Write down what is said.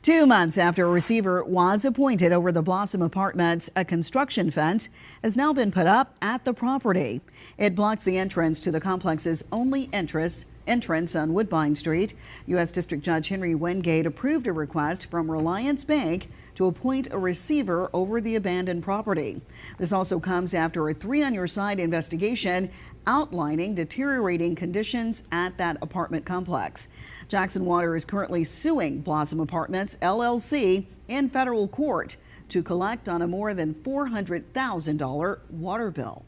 2 months after a receiver was appointed over the Blossom Apartments, a construction fence has now been put up at the property. It blocks the entrance to the complex's only entrance on Woodbine Street. U.S. District Judge Henry Wingate approved a request from Reliance Bank to appoint a receiver over the abandoned property. This also comes after a 3 on your side investigation outlining deteriorating conditions at that apartment complex. Jackson Water is currently suing Blossom Apartments LLC in federal court to collect on a more than $400,000 water bill.